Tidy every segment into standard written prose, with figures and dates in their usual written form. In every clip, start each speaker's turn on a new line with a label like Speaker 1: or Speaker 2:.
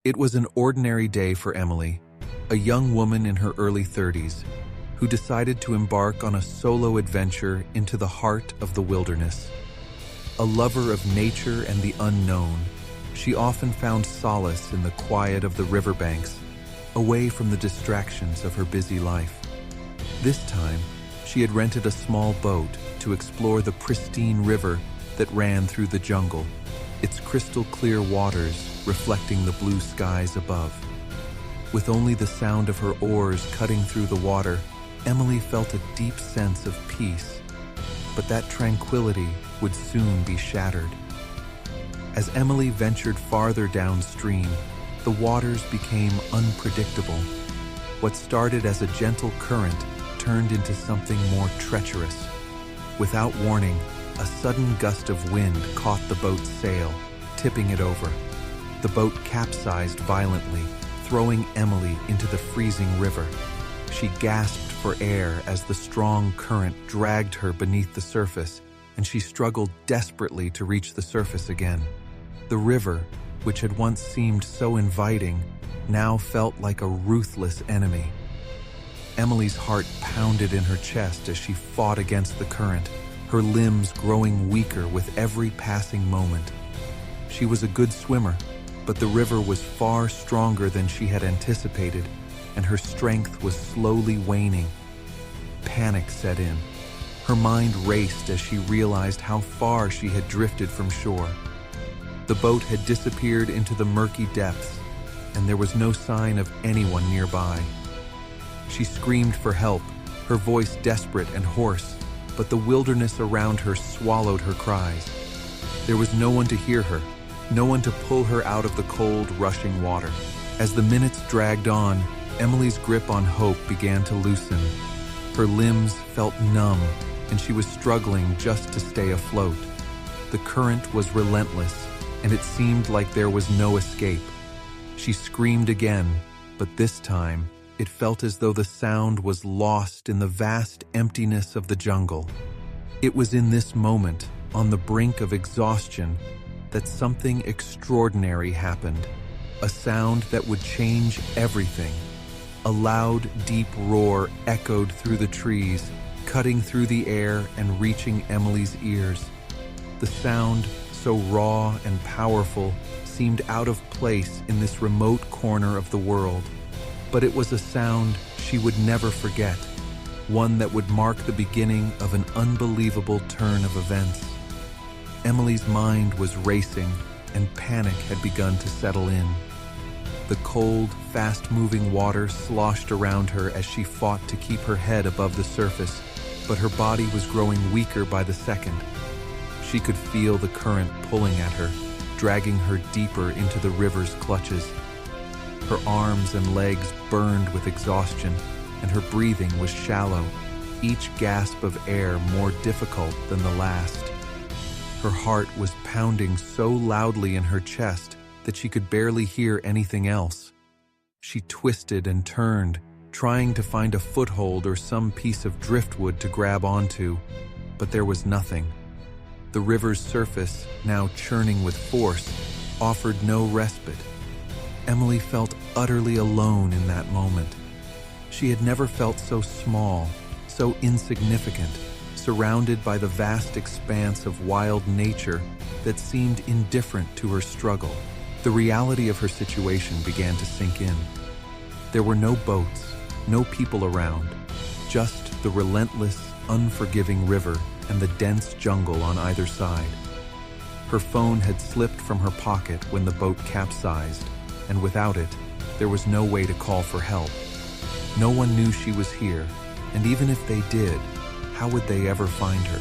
Speaker 1: It was an ordinary day for Emily, a young woman in her early 30s, who decided to embark on a solo adventure into the heart of the wilderness. A lover of nature and the unknown, she often found solace in the quiet of the riverbanks, away from the distractions of her busy life. This time, she had rented a small boat to explore the pristine river that ran through the jungle, its crystal-clear waters reflecting the blue skies above. With only the sound of her oars cutting through the water, Emily felt a deep sense of peace. But that tranquility would soon be shattered. As Emily ventured farther downstream, the waters became unpredictable. What started as a gentle current turned into something more treacherous. Without warning, a sudden gust of wind caught the boat's sail, tipping it over. The boat capsized violently, throwing Emily into the freezing river. She gasped for air as the strong current dragged her beneath the surface, and she struggled desperately to reach the surface again. The river, which had once seemed so inviting, now felt like a ruthless enemy. Emily's heart pounded in her chest as she fought against the current, her limbs growing weaker with every passing moment. She was a good swimmer, but the river was far stronger than she had anticipated, and her strength was slowly waning. Panic set in. Her mind raced as she realized how far she had drifted from shore. The boat had disappeared into the murky depths, and there was no sign of anyone nearby. She screamed for help, her voice desperate and hoarse, but the wilderness around her swallowed her cries. There was no one to hear her, no one to pull her out of the cold, rushing water. As the minutes dragged on, Emily's grip on hope began to loosen. Her limbs felt numb, and she was struggling just to stay afloat. The current was relentless, and it seemed like there was no escape. She screamed again, but this time, it felt as though the sound was lost in the vast emptiness of the jungle. It was in this moment, on the brink of exhaustion, that something extraordinary happened. A sound that would change everything. A loud, deep roar echoed through the trees, cutting through the air and reaching Emily's ears. The sound, so raw and powerful, seemed out of place in this remote corner of the world. But it was a sound she would never forget, one that would mark the beginning of an unbelievable turn of events. Emily's mind was racing, and panic had begun to settle in. The cold, fast-moving water sloshed around her as she fought to keep her head above the surface, but her body was growing weaker by the second. She could feel the current pulling at her, dragging her deeper into the river's clutches. Her arms and legs burned with exhaustion, and her breathing was shallow, each gasp of air more difficult than the last. Her heart was pounding so loudly in her chest that she could barely hear anything else. She twisted and turned, trying to find a foothold or some piece of driftwood to grab onto, but there was nothing. The river's surface, now churning with force, offered no respite. Emily felt utterly alone in that moment. She had never felt so small, so insignificant, surrounded by the vast expanse of wild nature that seemed indifferent to her struggle. The reality of her situation began to sink in. There were no boats, no people around, just the relentless, unforgiving river and the dense jungle on either side. Her phone had slipped from her pocket when the boat capsized, and without it, there was no way to call for help. No one knew she was here, and even if they did, how would they ever find her?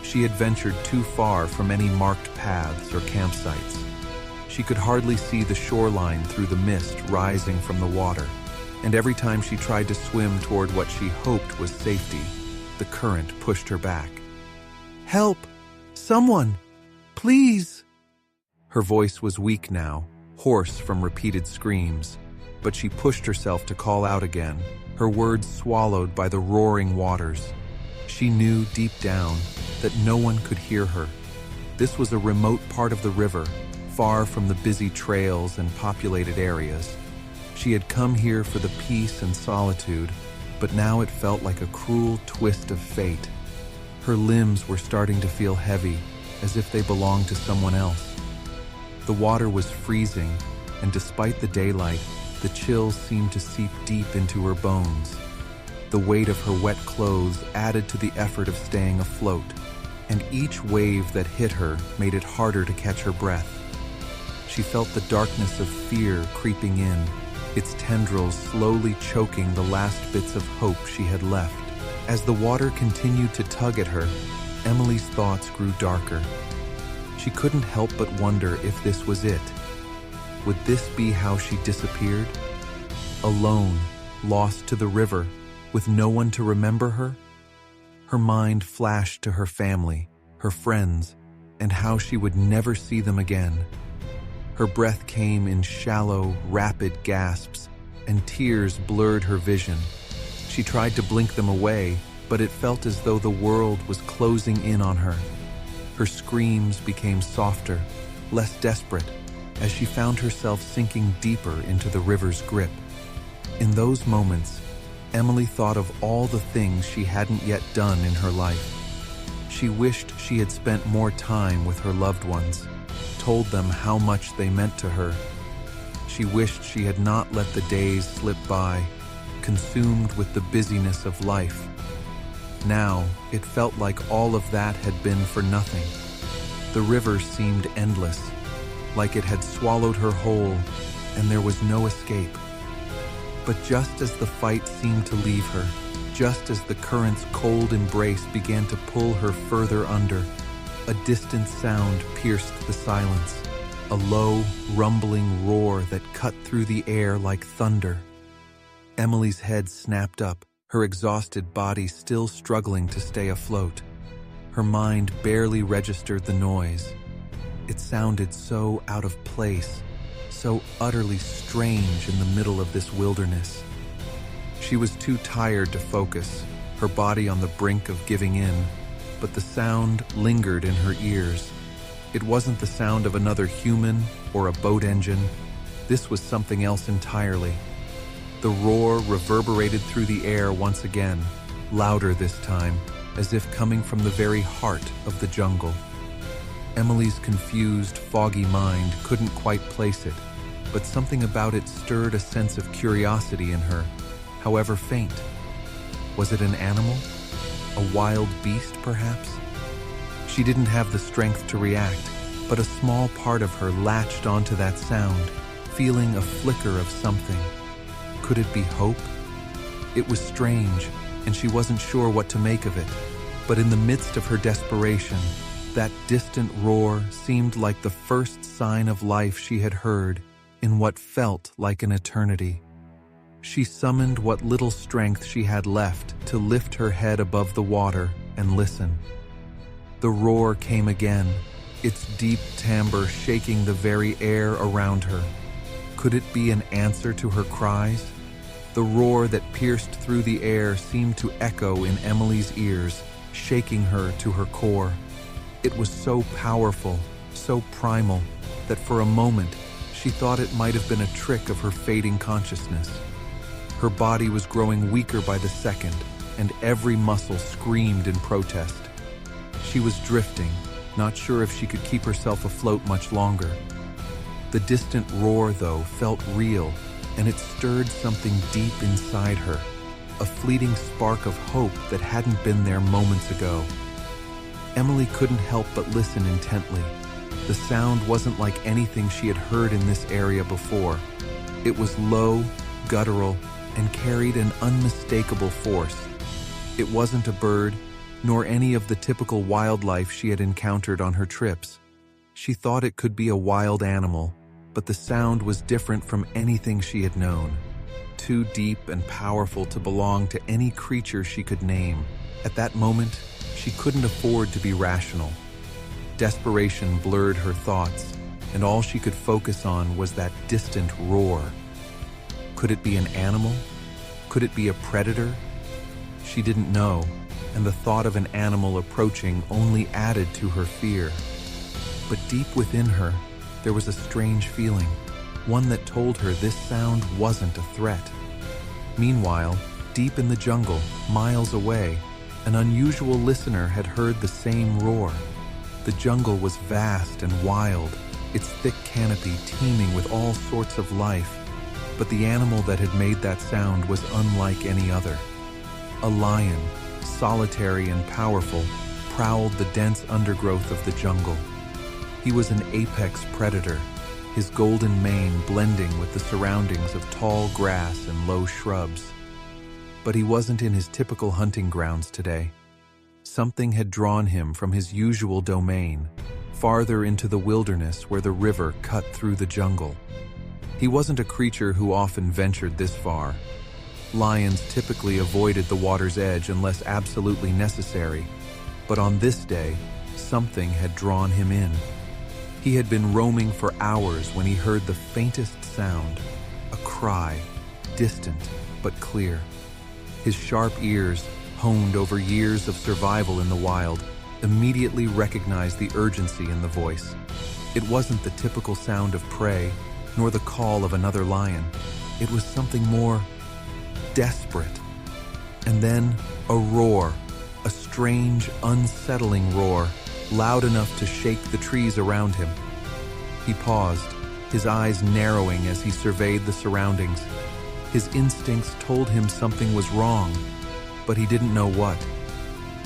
Speaker 1: She had ventured too far from any marked paths or campsites. She could hardly see the shoreline through the mist rising from the water, and every time she tried to swim toward what she hoped was safety, the current pushed her back. "Help! Someone! Please!" Her voice was weak now, hoarse from repeated screams, but she pushed herself to call out again, her words swallowed by the roaring waters. She knew deep down that no one could hear her. This was a remote part of the river, far from the busy trails and populated areas. She had come here for the peace and solitude, but now it felt like a cruel twist of fate. Her limbs were starting to feel heavy, as if they belonged to someone else. The water was freezing, and despite the daylight, the chills seemed to seep deep into her bones. The weight of her wet clothes added to the effort of staying afloat, and each wave that hit her made it harder to catch her breath. She felt the darkness of fear creeping in, its tendrils slowly choking the last bits of hope she had left. As the water continued to tug at her, Emily's thoughts grew darker. She couldn't help but wonder if this was it. Would this be how she disappeared? Alone, lost to the river, with no one to remember her? Her mind flashed to her family, her friends, and how she would never see them again. Her breath came in shallow, rapid gasps, and tears blurred her vision. She tried to blink them away, but it felt as though the world was closing in on her. Her screams became softer, less desperate, as she found herself sinking deeper into the river's grip. In those moments, Emily thought of all the things she hadn't yet done in her life. She wished she had spent more time with her loved ones, told them how much they meant to her. She wished she had not let the days slip by, consumed with the busyness of life. Now, it felt like all of that had been for nothing. The river seemed endless, like it had swallowed her whole, and there was no escape. But just as the fight seemed to leave her, just as the current's cold embrace began to pull her further under, a distant sound pierced the silence, a low, rumbling roar that cut through the air like thunder. Emily's head snapped up, her exhausted body still struggling to stay afloat. Her mind barely registered the noise. It sounded so out of place, so utterly strange in the middle of this wilderness. She was too tired to focus, her body on the brink of giving in, but the sound lingered in her ears. It wasn't the sound of another human or a boat engine. This was something else entirely. The roar reverberated through the air once again, louder this time, as if coming from the very heart of the jungle. Emily's confused, foggy mind couldn't quite place it, but something about it stirred a sense of curiosity in her, however faint. Was it an animal? A wild beast, perhaps? She didn't have the strength to react, but a small part of her latched onto that sound, feeling a flicker of something. Could it be hope? It was strange, and she wasn't sure what to make of it. But in the midst of her desperation, that distant roar seemed like the first sign of life she had heard in what felt like an eternity. She summoned what little strength she had left to lift her head above the water and listen. The roar came again, its deep timbre shaking the very air around her. Could it be an answer to her cries? The roar that pierced through the air seemed to echo in Emily's ears, shaking her to her core. It was so powerful, so primal, that for a moment she thought it might have been a trick of her fading consciousness. Her body was growing weaker by the second, and every muscle screamed in protest. She was drifting, not sure if she could keep herself afloat much longer. The distant roar, though, felt real, and it stirred something deep inside her, a fleeting spark of hope that hadn't been there moments ago. Emily couldn't help but listen intently. The sound wasn't like anything she had heard in this area before. It was low, guttural, and carried an unmistakable force. It wasn't a bird, nor any of the typical wildlife she had encountered on her trips. She thought it could be a wild animal, but the sound was different from anything she had known. Too deep and powerful to belong to any creature she could name. At that moment, she couldn't afford to be rational. Desperation blurred her thoughts, and all she could focus on was that distant roar. Could it be an animal? Could it be a predator? She didn't know, and the thought of an animal approaching only added to her fear. But deep within her, there was a strange feeling, one that told her this sound wasn't a threat. Meanwhile, deep in the jungle, miles away, an unusual listener had heard the same roar. The jungle was vast and wild, its thick canopy teeming with all sorts of life, but the animal that had made that sound was unlike any other. A lion, solitary and powerful, prowled the dense undergrowth of the jungle. He was an apex predator, his golden mane blending with the surroundings of tall grass and low shrubs. But he wasn't in his typical hunting grounds today. Something had drawn him from his usual domain, farther into the wilderness where the river cut through the jungle. He wasn't a creature who often ventured this far. Lions typically avoided the water's edge unless absolutely necessary, but on this day, something had drawn him in. He had been roaming for hours when he heard the faintest sound, a cry, distant but clear. His sharp ears, honed over years of survival in the wild, immediately recognized the urgency in the voice. It wasn't the typical sound of prey, nor the call of another lion. It was something more desperate. And then a roar, a strange, unsettling roar, loud enough to shake the trees around him. He paused, his eyes narrowing as he surveyed the surroundings. His instincts told him something was wrong, but he didn't know what.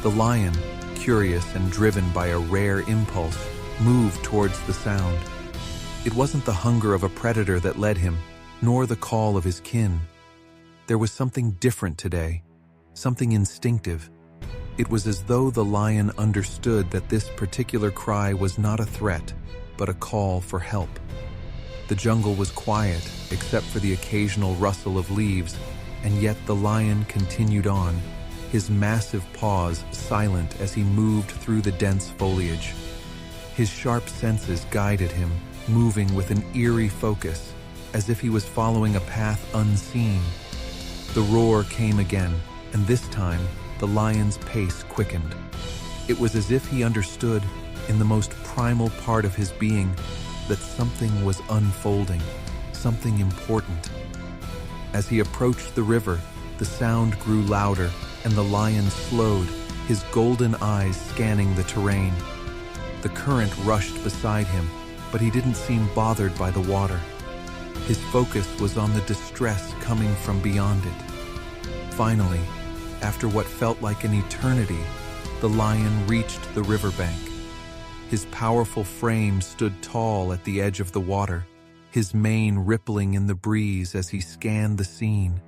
Speaker 1: The lion, curious and driven by a rare impulse, moved towards the sound. It wasn't the hunger of a predator that led him, nor the call of his kin. There was something different today, something instinctive. It was as though the lion understood that this particular cry was not a threat, but a call for help. The jungle was quiet, except for the occasional rustle of leaves, and yet the lion continued on, his massive paws silent as he moved through the dense foliage. His sharp senses guided him, moving with an eerie focus, as if he was following a path unseen. The roar came again, and this time, the lion's pace quickened. It was as if he understood, in the most primal part of his being, that something was unfolding, something important. As he approached the river, the sound grew louder, and the lion slowed, his golden eyes scanning the terrain. The current rushed beside him, but he didn't seem bothered by the water. His focus was on the distress coming from beyond it. Finally, after what felt like an eternity, the lion reached the riverbank. His powerful frame stood tall at the edge of the water, his mane rippling in the breeze as he scanned the scene.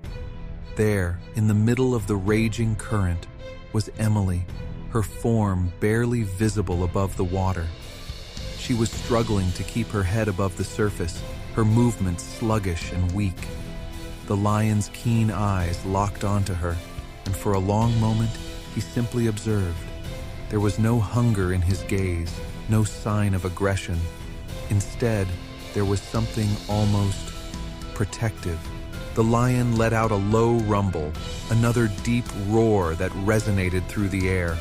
Speaker 1: There, in the middle of the raging current, was Emily, her form barely visible above the water. She was struggling to keep her head above the surface, her movements sluggish and weak. The lion's keen eyes locked onto her, and for a long moment, he simply observed. There was no hunger in his gaze, no sign of aggression. Instead, there was something almost protective. The lion let out a low rumble, another deep roar that resonated through the air.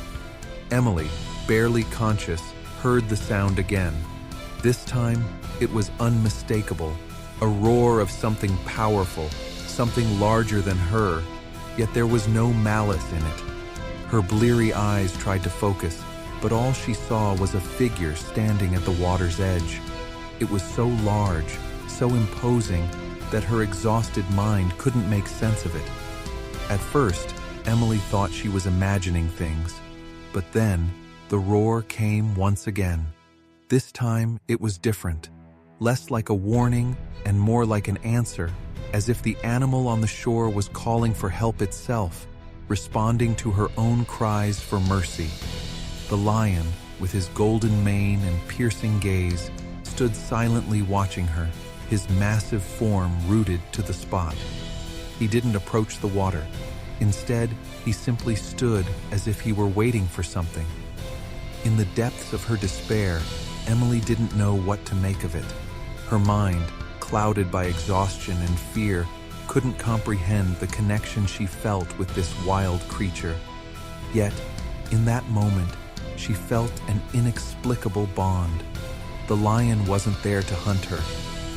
Speaker 1: Emily, barely conscious, heard the sound again. This time, it was unmistakable, a roar of something powerful, something larger than her, yet there was no malice in it. Her bleary eyes tried to focus, but all she saw was a figure standing at the water's edge. It was so large, so imposing, that her exhausted mind couldn't make sense of it. At first, Emily thought she was imagining things, but then the roar came once again. This time, it was different, less like a warning and more like an answer, as if the animal on the shore was calling for help itself, responding to her own cries for mercy. The lion, with his golden mane and piercing gaze, stood silently watching her, his massive form rooted to the spot. He didn't approach the water. Instead, he simply stood as if he were waiting for something. In the depths of her despair, Emily didn't know what to make of it. Her mind, clouded by exhaustion and fear, couldn't comprehend the connection she felt with this wild creature. Yet, in that moment, she felt an inexplicable bond. The lion wasn't there to hunt her.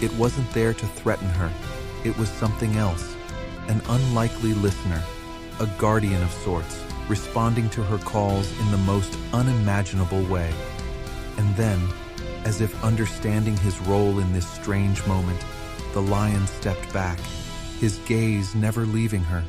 Speaker 1: It wasn't there to threaten her. It was something else, an unlikely listener, a guardian of sorts, responding to her calls in the most unimaginable way. And then, as if understanding his role in this strange moment, the lion stepped back, his gaze never leaving her.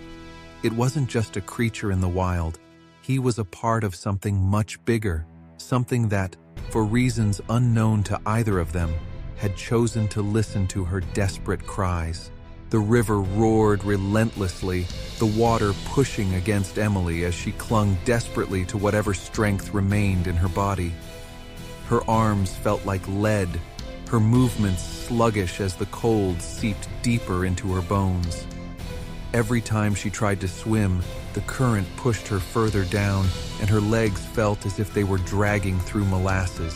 Speaker 1: It wasn't just a creature in the wild. He was a part of something much bigger, something that, for reasons unknown to either of them, had chosen to listen to her desperate cries. The river roared relentlessly, the water pushing against Emily as she clung desperately to whatever strength remained in her body. Her arms felt like lead, her movements sluggish as the cold seeped deeper into her bones. Every time she tried to swim, the current pushed her further down, and her legs felt as if they were dragging through molasses.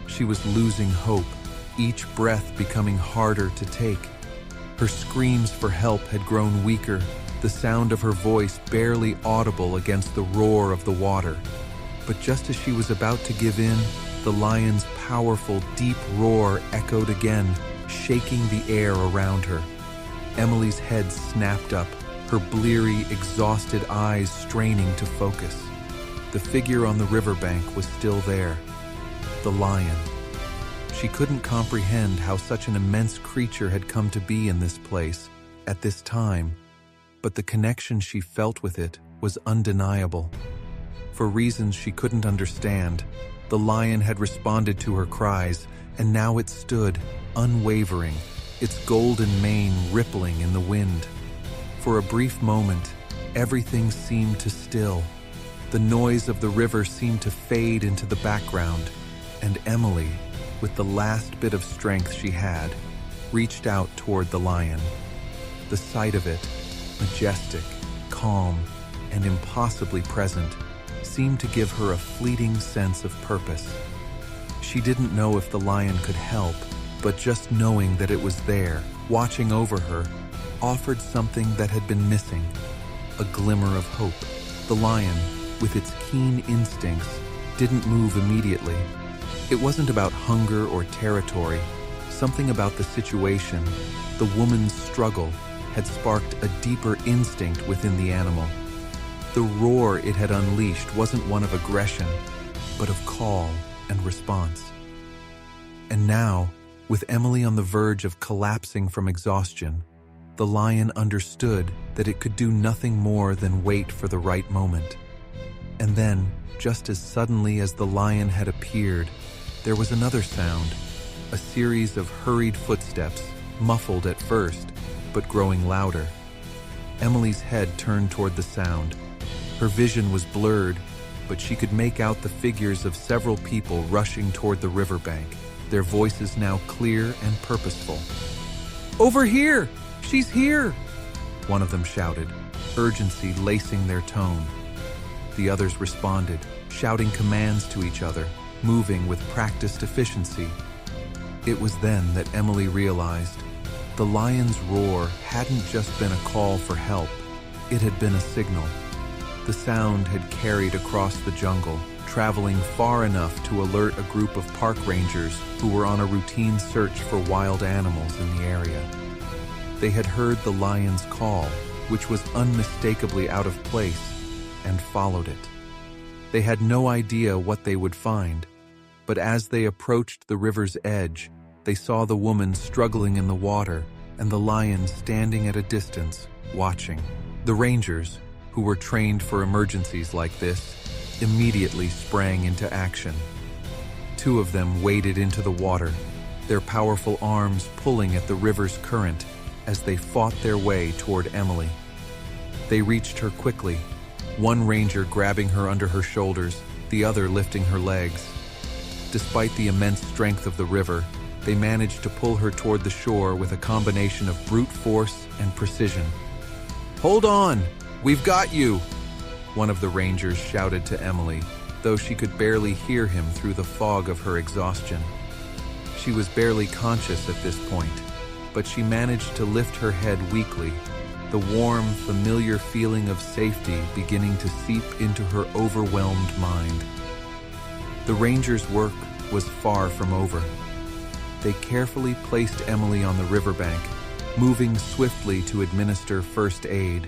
Speaker 1: She was losing hope, each breath becoming harder to take. Her screams for help had grown weaker, the sound of her voice barely audible against the roar of the water. But just as she was about to give in, the lion's powerful, deep roar echoed again, shaking the air around her. Emily's head snapped up, her bleary, exhausted eyes straining to focus. The figure on the riverbank was still there, the lion. She couldn't comprehend how such an immense creature had come to be in this place, at this time, but the connection she felt with it was undeniable. For reasons she couldn't understand, the lion had responded to her cries, and now it stood, unwavering, its golden mane rippling in the wind. For a brief moment, everything seemed to still. The noise of the river seemed to fade into the background, and Emily, with the last bit of strength she had, reached out toward the lion. The sight of it, majestic, calm, and impossibly present, seemed to give her a fleeting sense of purpose. She didn't know if the lion could help, but just knowing that it was there, watching over her, offered something that had been missing, a glimmer of hope. The lion, with its keen instincts, didn't move immediately. It wasn't about hunger or territory. Something about the situation, the woman's struggle, had sparked a deeper instinct within the animal. The roar it had unleashed wasn't one of aggression, but of call and response. And now, with Emily on the verge of collapsing from exhaustion, the lion understood that it could do nothing more than wait for the right moment. And then, just as suddenly as the lion had appeared, there was another sound, a series of hurried footsteps, muffled at first, but growing louder. Emily's head turned toward the sound. Her vision was blurred, but she could make out the figures of several people rushing toward the riverbank, their voices now clear and purposeful. "Over here! She's here!" one of them shouted, urgency lacing their tone. The others responded, shouting commands to each other, moving with practiced efficiency. It was then that Emily realized the lion's roar hadn't just been a call for help, it had been a signal. The sound had carried across the jungle, traveling far enough to alert a group of park rangers who were on a routine search for wild animals in the area. They had heard the lion's call, which was unmistakably out of place, and followed it. They had no idea what they would find, but as they approached the river's edge, they saw the woman struggling in the water and the lion standing at a distance, watching. The rangers, who were trained for emergencies like this, immediately sprang into action. Two of them waded into the water, their powerful arms pulling at the river's current as they fought their way toward Emily. They reached her quickly, one ranger grabbing her under her shoulders, the other lifting her legs. Despite the immense strength of the river, they managed to pull her toward the shore with a combination of brute force and precision. "Hold on! We've got you!" one of the rangers shouted to Emily, though she could barely hear him through the fog of her exhaustion. She was barely conscious at this point, but she managed to lift her head weakly, the warm, familiar feeling of safety beginning to seep into her overwhelmed mind. The ranger's work was far from over. they carefully placed Emily on the riverbank, moving swiftly to administer first aid.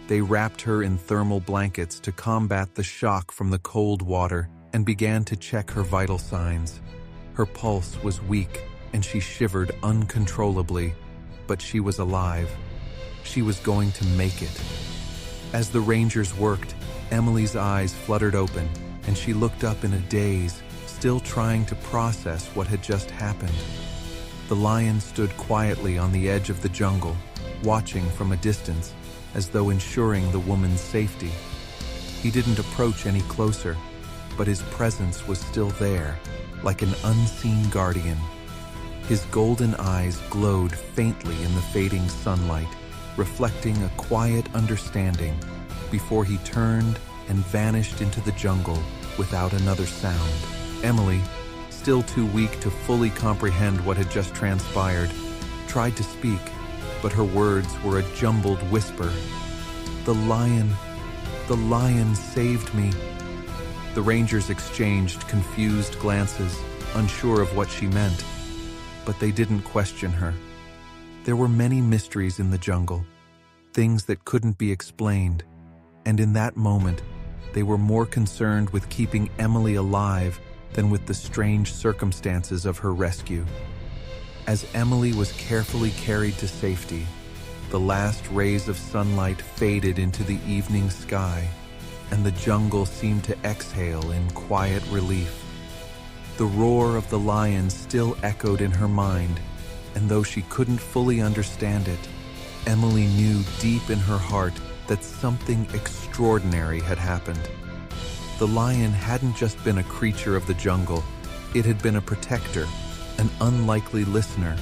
Speaker 1: They wrapped her in thermal blankets to combat the shock from the cold water and began to check her vital signs. Her pulse was weak and she shivered uncontrollably, but she was alive. She was going to make it. As the Rangers worked, Emily's eyes fluttered open and she looked up in a daze, still trying to process what had just happened. The lion stood quietly on the edge of the jungle, watching from a distance, as though ensuring the woman's safety. He didn't approach any closer, but his presence was still there, like an unseen guardian. His golden eyes glowed faintly in the fading sunlight, reflecting a quiet understanding, before he turned and vanished into the jungle without another sound. Emily, still too weak to fully comprehend what had just transpired, tried to speak, but her words were a jumbled whisper. The lion saved me." The Rangers exchanged confused glances, unsure of what she meant, but they didn't question her. There were many mysteries in the jungle, things that couldn't be explained, and in that moment, they were more concerned with keeping Emily alive than with the strange circumstances of her rescue. As Emily was carefully carried to safety, the last rays of sunlight faded into the evening sky, and the jungle seemed to exhale in quiet relief. The roar of the lion still echoed in her mind, and though she couldn't fully understand it, Emily knew deep in her heart that something extraordinary had happened. The lion hadn't just been a creature of the jungle, it had been a protector, an unlikely listener,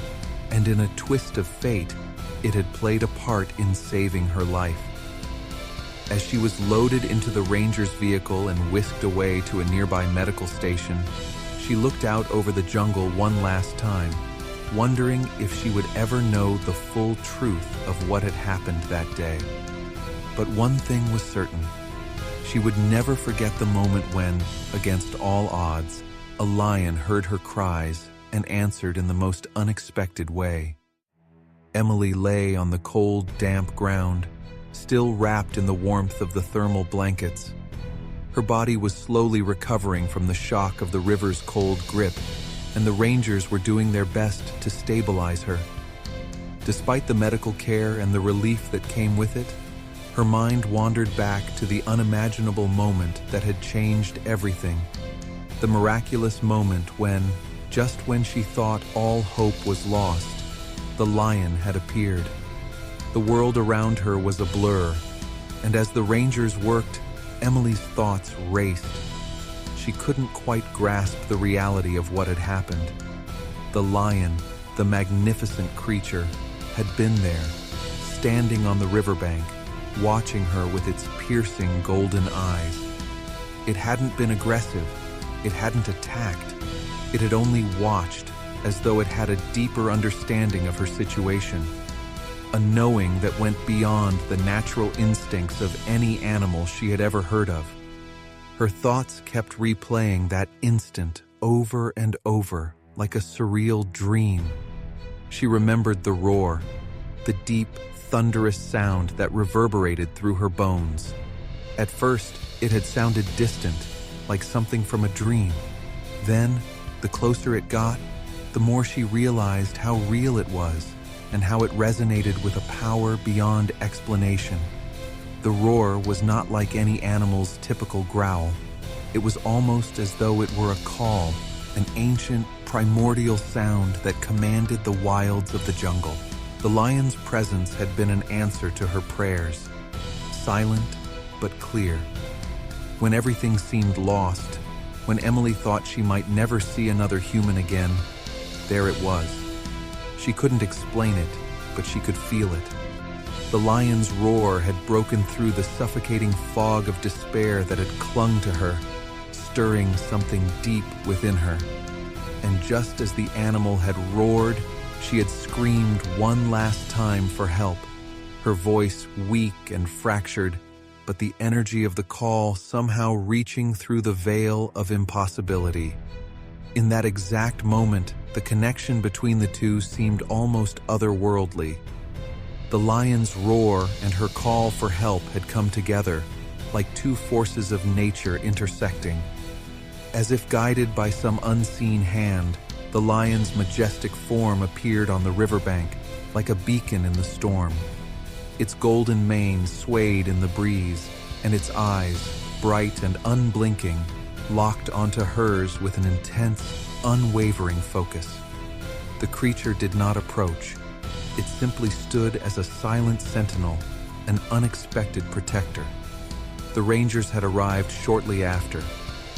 Speaker 1: and in a twist of fate, it had played a part in saving her life. As she was loaded into the ranger's vehicle and whisked away to a nearby medical station, she looked out over the jungle one last time, wondering if she would ever know the full truth of what had happened that day. But one thing was certain. She would never forget the moment when, against all odds, a lion heard her cries and answered in the most unexpected way. Emily lay on the cold, damp ground, still wrapped in the warmth of the thermal blankets. Her body was slowly recovering from the shock of the river's cold grip, and the Rangers were doing their best to stabilize her. Despite the medical care and the relief that came with it, her mind wandered back to the unimaginable moment that had changed everything. The miraculous moment when, just when she thought all hope was lost, the lion had appeared. The world around her was a blur, and as the Rangers worked, Emily's thoughts raced. She couldn't quite grasp the reality of what had happened. The lion, the magnificent creature, had been there, standing on the riverbank, watching her with its piercing golden eyes. It hadn't been aggressive, it hadn't attacked, it had only watched, as though it had a deeper understanding of her situation, a knowing that went beyond the natural instincts of any animal she had ever heard of. Her thoughts kept replaying that instant over and over, like a surreal dream. She remembered the roar, the deep, thunderous sound that reverberated through her bones. At first, it had sounded distant, like something from a dream. Then, the closer it got, the more she realized how real it was and how it resonated with a power beyond explanation. The roar was not like any animal's typical growl. It was almost as though it were a call, an ancient, primordial sound that commanded the wilds of the jungle. The lion's presence had been an answer to her prayers, silent but clear. When everything seemed lost, when Emily thought she might never see another human again, there it was. She couldn't explain it, but she could feel it. The lion's roar had broken through the suffocating fog of despair that had clung to her, stirring something deep within her. And just as the animal had roared, she had screamed one last time for help, her voice weak and fractured, but the energy of the call somehow reaching through the veil of impossibility. In that exact moment, The connection between the two seemed almost otherworldly. The lion's roar and her call for help had come together, like two forces of nature intersecting. As if guided by some unseen hand, the lion's majestic form appeared on the riverbank, like a beacon in the storm. Its golden mane swayed in the breeze, and its eyes, bright and unblinking, locked onto hers with an intense, unwavering focus. The creature did not approach. It simply stood as a silent sentinel, an unexpected protector. The Rangers had arrived shortly after,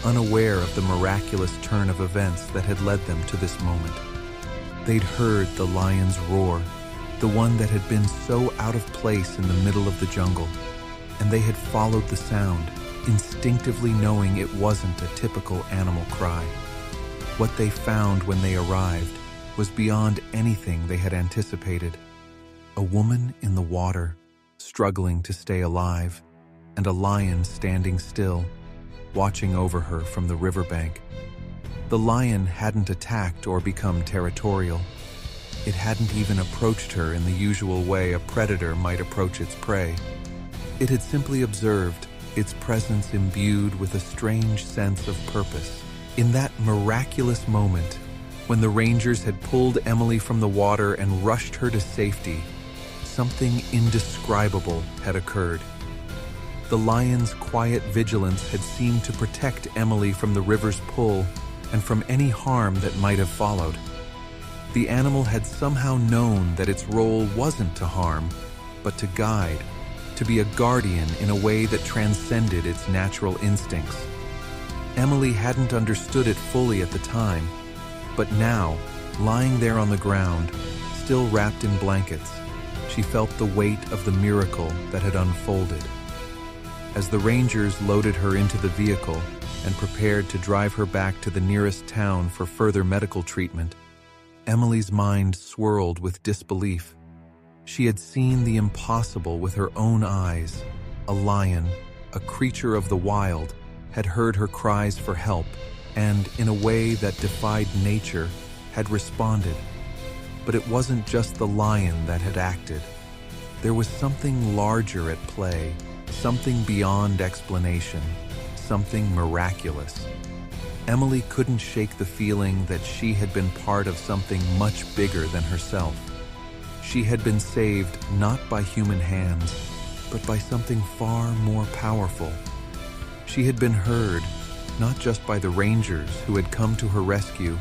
Speaker 1: unaware of the miraculous turn of events that had led them to this moment. They'd heard the lion's roar, the one that had been so out of place in the middle of the jungle, and they had followed the sound, instinctively knowing it wasn't a typical animal cry. What they found when they arrived was beyond anything they had anticipated. A woman in the water, struggling to stay alive, and a lion standing still, watching over her from the riverbank. The lion hadn't attacked or become territorial. It hadn't even approached her in the usual way a predator might approach its prey. It had simply observed, its presence imbued with a strange sense of purpose. In that miraculous moment, when the Rangers had pulled Emily from the water and rushed her to safety, something indescribable had occurred. The lion's quiet vigilance had seemed to protect Emily from the river's pull and from any harm that might have followed. The animal had somehow known that its role wasn't to harm, but to guide, to be a guardian in a way that transcended its natural instincts. Emily hadn't understood it fully at the time, but now, lying there on the ground, still wrapped in blankets, she felt the weight of the miracle that had unfolded. As the Rangers loaded her into the vehicle and prepared to drive her back to the nearest town for further medical treatment, Emily's mind swirled with disbelief. She had seen the impossible with her own eyes. A lion, a creature of the wild, had heard her cries for help and, in a way that defied nature, had responded. But it wasn't just the lion that had acted. There was something larger at play, something beyond explanation, something miraculous. Emily couldn't shake the feeling that she had been part of something much bigger than herself. She had been saved not by human hands, but by something far more powerful. She had been heard, not just by the Rangers who had come to her rescue,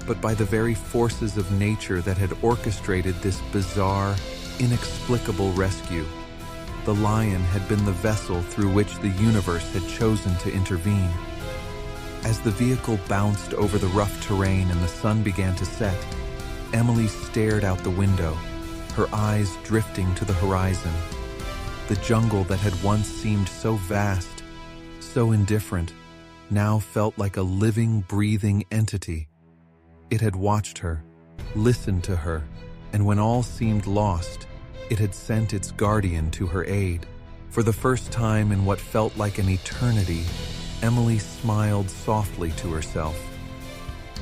Speaker 1: but by the very forces of nature that had orchestrated this bizarre, inexplicable rescue. The lion had been the vessel through which the universe had chosen to intervene. As the vehicle bounced over the rough terrain and the sun began to set, Emily stared out the window, her eyes drifting to the horizon. The jungle that had once seemed so vast, so indifferent, now felt like a living, breathing entity. It had watched her, listened to her, and when all seemed lost, it had sent its guardian to her aid. For the first time in what felt like an eternity, Emily smiled softly to herself.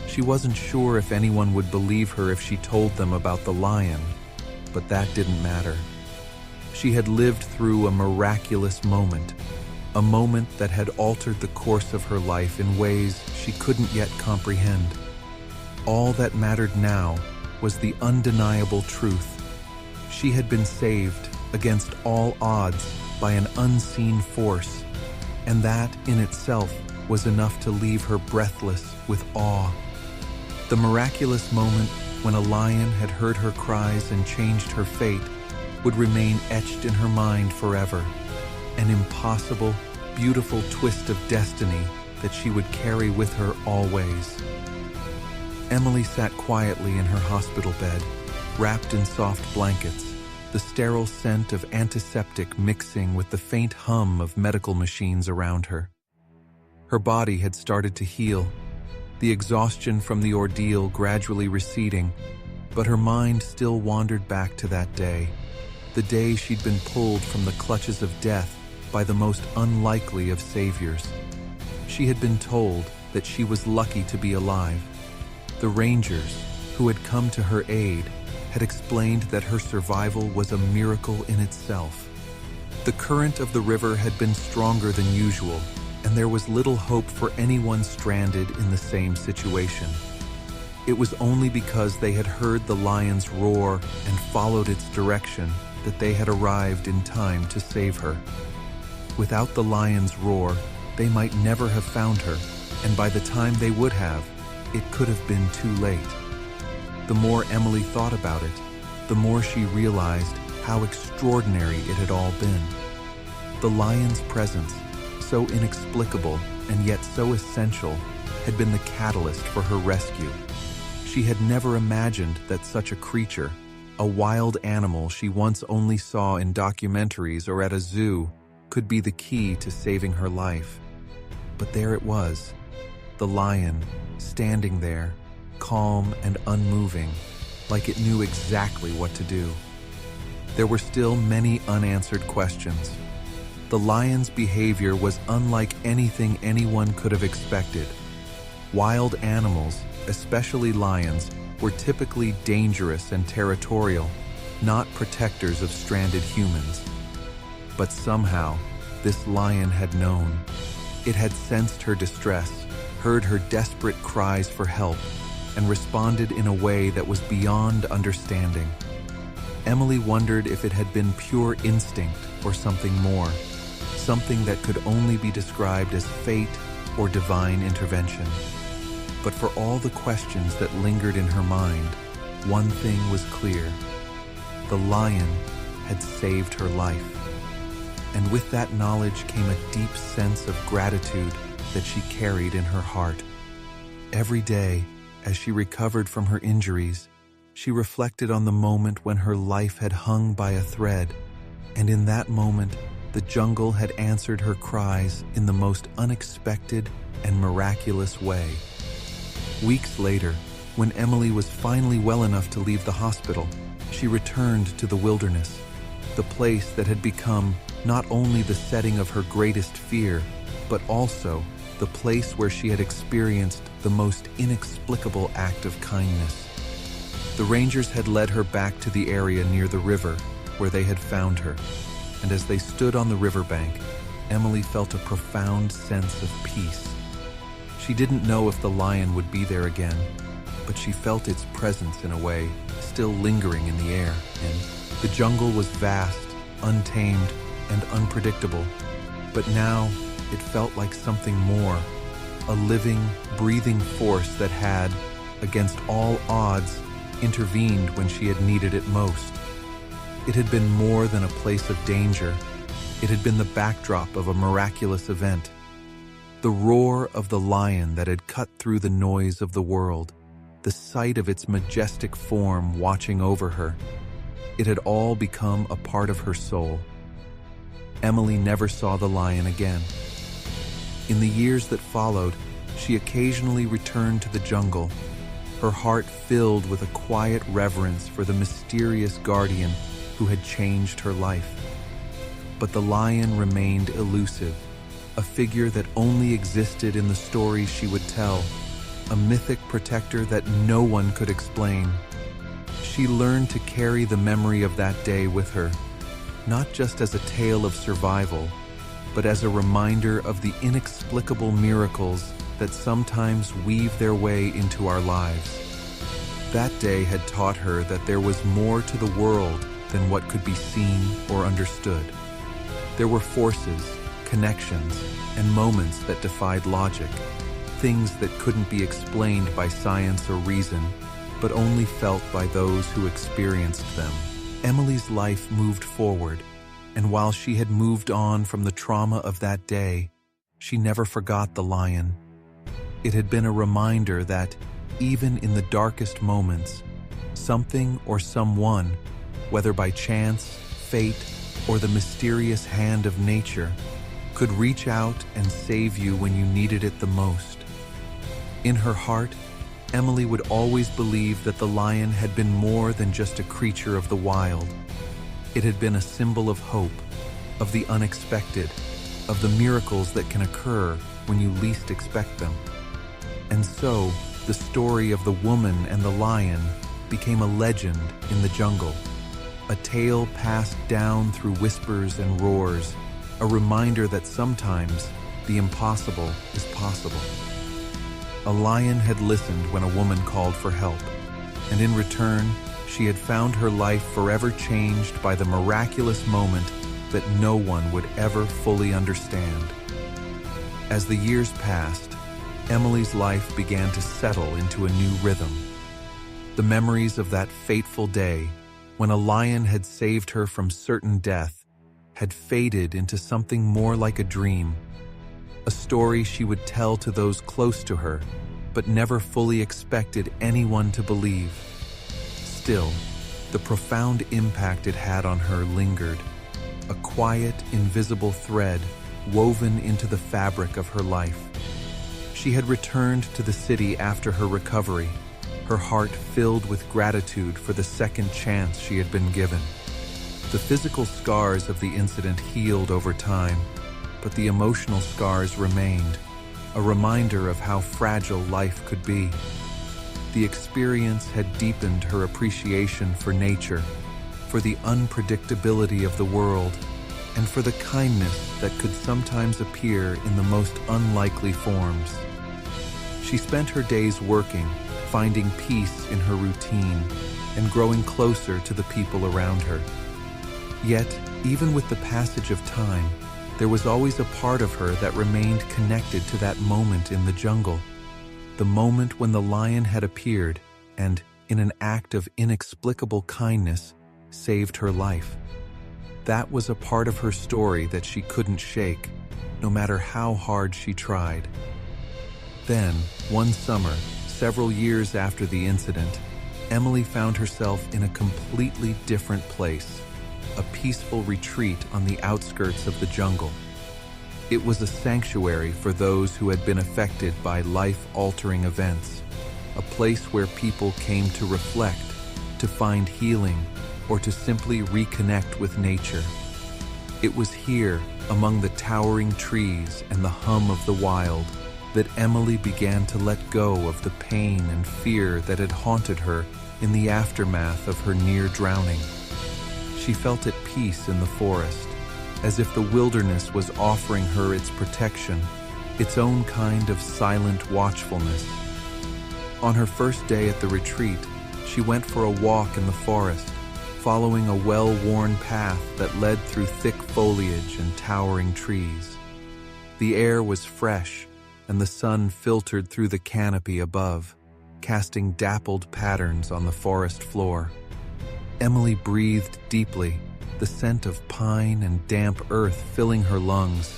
Speaker 1: She wasn't sure if anyone would believe her if she told them about the lion, but that didn't matter. She had lived through a miraculous moment, a moment that had altered the course of her life in ways she couldn't yet comprehend. All that mattered now was the undeniable truth. She had been saved against all odds by an unseen force, and that in itself was enough to leave her breathless with awe. The miraculous moment when a lion had heard her cries and changed her fate would remain etched in her mind forever, an impossible, beautiful twist of destiny that she would carry with her always. Emily sat quietly in her hospital bed, wrapped in soft blankets, the sterile scent of antiseptic mixing with the faint hum of medical machines around her. Her body had started to heal, the exhaustion from the ordeal gradually receding, but her mind still wandered back to that day, the day she'd been pulled from the clutches of death by the most unlikely of saviors. She had been told that she was lucky to be alive. The Rangers, who had come to her aid, had explained that her survival was a miracle in itself. The current of the river had been stronger than usual, and there was little hope for anyone stranded in the same situation. It was only because they had heard the lion's roar and followed its direction that they had arrived in time to save her. Without the lion's roar, they might never have found her, and by the time they would have, it could have been too late. The more Emily thought about it, the more she realized how extraordinary it had all been. The lion's presence, so inexplicable and yet so essential, had been the catalyst for her rescue. She had never imagined that such a creature, a wild animal she once only saw in documentaries or at a zoo, could be the key to saving her life. But there it was, the lion, standing there, calm and unmoving, like it knew exactly what to do. There were still many unanswered questions. The lion's behavior was unlike anything anyone could have expected. Wild animals, especially lions, were typically dangerous and territorial, not protectors of stranded humans. But somehow, this lion had known. It had sensed her distress, heard her desperate cries for help, and responded in a way that was beyond understanding. Emily wondered if it had been pure instinct or something more, something that could only be described as fate or divine intervention. But for all the questions that lingered in her mind, one thing was clear. The lion had saved her life. And with that knowledge came a deep sense of gratitude that she carried in her heart. Every day, as she recovered from her injuries, she reflected on the moment when her life had hung by a thread, and in that moment, the jungle had answered her cries in the most unexpected and miraculous way. Weeks later, when Emily was finally well enough to leave the hospital, she returned to the wilderness, the place that had become not only the setting of her greatest fear, but also the place where she had experienced the most inexplicable act of kindness. The rangers had led her back to the area near the river where they had found her, and as they stood on the riverbank, Emily felt a profound sense of peace. She didn't know if the lion would be there again, but she felt its presence in a way, still lingering in the air. And the jungle was vast, untamed, and unpredictable, but now it felt like something more, a living, breathing force that had, against all odds, intervened when she had needed it most. It had been more than a place of danger. It had been the backdrop of a miraculous event. The roar of the lion that had cut through the noise of the world, the sight of its majestic form watching over her. It had all become a part of her soul. Emily never saw the lion again. In the years that followed, she occasionally returned to the jungle, her heart filled with a quiet reverence for the mysterious guardian who had changed her life. But the lion remained elusive, a figure that only existed in the stories she would tell, a mythic protector that no one could explain. She learned to carry the memory of that day with her, not just as a tale of survival, but as a reminder of the inexplicable miracles that sometimes weave their way into our lives. That day had taught her that there was more to the world than what could be seen or understood. There were forces, connections, and moments that defied logic, things that couldn't be explained by science or reason, but only felt by those who experienced them. Emily's life moved forward, and while she had moved on from the trauma of that day, she never forgot the lion. It had been a reminder that, even in the darkest moments, something or someone, whether by chance, fate, or the mysterious hand of nature, could reach out and save you when you needed it the most. In her heart, Emily would always believe that the lion had been more than just a creature of the wild. It had been a symbol of hope, of the unexpected, of the miracles that can occur when you least expect them. And so, the story of the woman and the lion became a legend in the jungle, a tale passed down through whispers and roars, a reminder that sometimes the impossible is possible. A lion had listened when a woman called for help, and in return, she had found her life forever changed by the miraculous moment that no one would ever fully understand. As the years passed, Emily's life began to settle into a new rhythm. The memories of that fateful day, when a lion had saved her from certain death, had faded into something more like a dream, a story she would tell to those close to her, but never fully expected anyone to believe. Still, the profound impact it had on her lingered, a quiet, invisible thread woven into the fabric of her life. She had returned to the city after her recovery, her heart filled with gratitude for the second chance she had been given. The physical scars of the incident healed over time, but the emotional scars remained, a reminder of how fragile life could be. The experience had deepened her appreciation for nature, for the unpredictability of the world, and for the kindness that could sometimes appear in the most unlikely forms. She spent her days working, finding peace in her routine, and growing closer to the people around her. Yet, even with the passage of time, there was always a part of her that remained connected to that moment in the jungle, the moment when the lion had appeared and, in an act of inexplicable kindness, saved her life. That was a part of her story that she couldn't shake, no matter how hard she tried. Then, one summer, several years after the incident, Emily found herself in a completely different place, a peaceful retreat on the outskirts of the jungle. It was a sanctuary for those who had been affected by life-altering events, a place where people came to reflect, to find healing, or to simply reconnect with nature. It was here, among the towering trees and the hum of the wild, that Emily began to let go of the pain and fear that had haunted her in the aftermath of her near drowning. She felt at peace in the forest, as if the wilderness was offering her its protection, its own kind of silent watchfulness. On her first day at the retreat, she went for a walk in the forest, following a well-worn path that led through thick foliage and towering trees. The air was fresh, and the sun filtered through the canopy above, casting dappled patterns on the forest floor. Emily breathed deeply, the scent of pine and damp earth filling her lungs,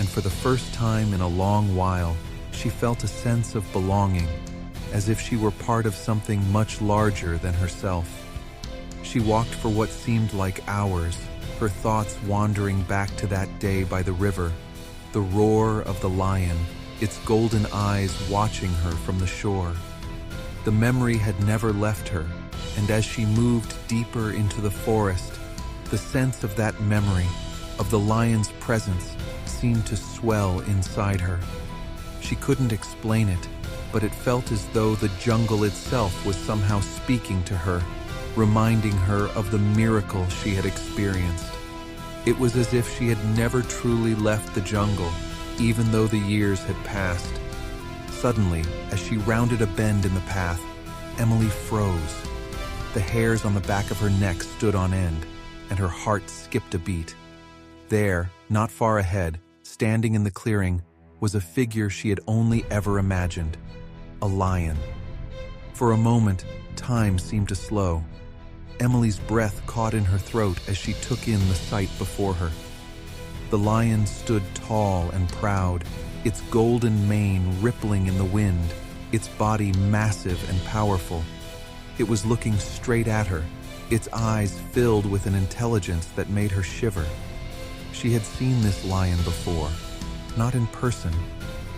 Speaker 1: and for the first time in a long while, she felt a sense of belonging, as if she were part of something much larger than herself. She walked for what seemed like hours, her thoughts wandering back to that day by the river, the roar of the lion, its golden eyes watching her from the shore. The memory had never left her, and as she moved deeper into the forest, the sense of that memory, of the lion's presence, seemed to swell inside her. She couldn't explain it, but it felt as though the jungle itself was somehow speaking to her, reminding her of the miracle she had experienced. It was as if she had never truly left the jungle, even though the years had passed. Suddenly, as she rounded a bend in the path, Emily froze. The hairs on the back of her neck stood on end, and her heart skipped a beat. There, not far ahead, standing in the clearing, was a figure she had only ever imagined, a lion. For a moment, time seemed to slow. Emily's breath caught in her throat as she took in the sight before her. The lion stood tall and proud, its golden mane rippling in the wind, its body massive and powerful. It was looking straight at her, its eyes filled with an intelligence that made her shiver. She had seen this lion before, not in person,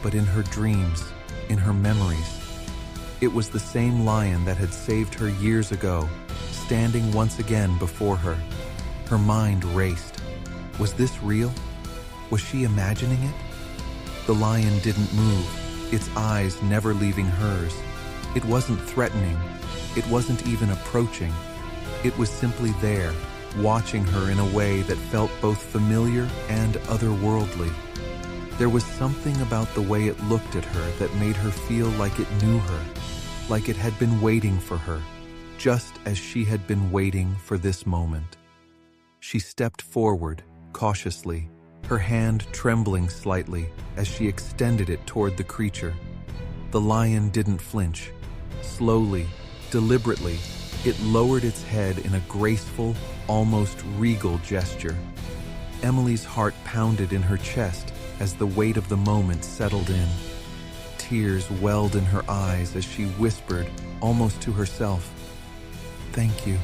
Speaker 1: but in her dreams, in her memories. It was the same lion that had saved her years ago, standing once again before her. Her mind raced. Was this real? Was she imagining it? The lion didn't move, its eyes never leaving hers, It wasn't threatening. It wasn't even approaching. It was simply there, watching her in a way that felt both familiar and otherworldly. There was something about the way it looked at her that made her feel like it knew her, like it had been waiting for her, just as she had been waiting for this moment. She stepped forward, cautiously, her hand trembling slightly as she extended it toward the creature. The lion didn't flinch. Slowly, deliberately, it lowered its head in a graceful, almost regal gesture. Emily's heart pounded in her chest as the weight of the moment settled in. Tears welled in her eyes as she whispered, almost to herself, "Thank you."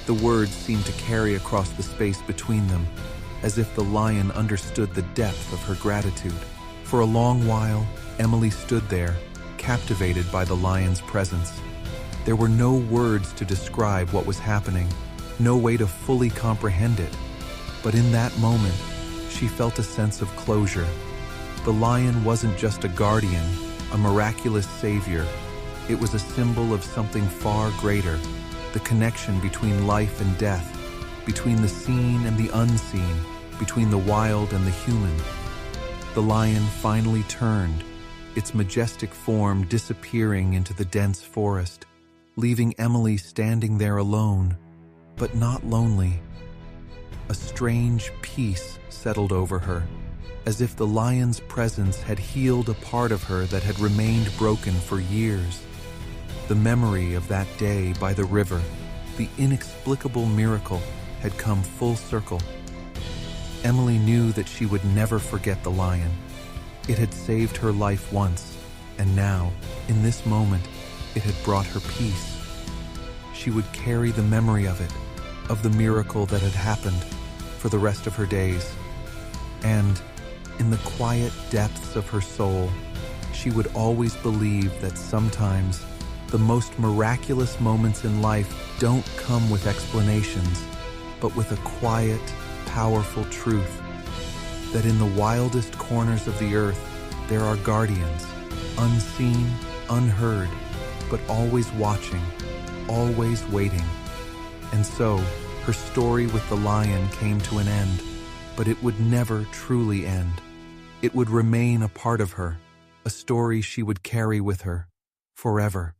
Speaker 1: The words seemed to carry across the space between them, as if the lion understood the depth of her gratitude. For a long while, Emily stood there, captivated by the lion's presence. There were no words to describe what was happening, no way to fully comprehend it. But in that moment, she felt a sense of closure. The lion wasn't just a guardian, a miraculous savior. It was a symbol of something far greater, the connection between life and death, between the seen and the unseen, between the wild and the human. The lion finally turned, its majestic form disappearing into the dense forest, leaving Emily standing there alone, but not lonely. A strange peace settled over her, as if the lion's presence had healed a part of her that had remained broken for years. The memory of that day by the river, the inexplicable miracle, had come full circle. Emily knew that she would never forget the lion. It had saved her life once, and now, in this moment, it had brought her peace. She would carry the memory of it, of the miracle that had happened, for the rest of her days. And, in the quiet depths of her soul, she would always believe that sometimes the most miraculous moments in life don't come with explanations, but with a quiet, powerful truth, that in the wildest corners of the earth there are guardians, unseen, unheard, but always watching, always waiting. And so, her story with the lion came to an end, but it would never truly end. It would remain a part of her, a story she would carry with her forever.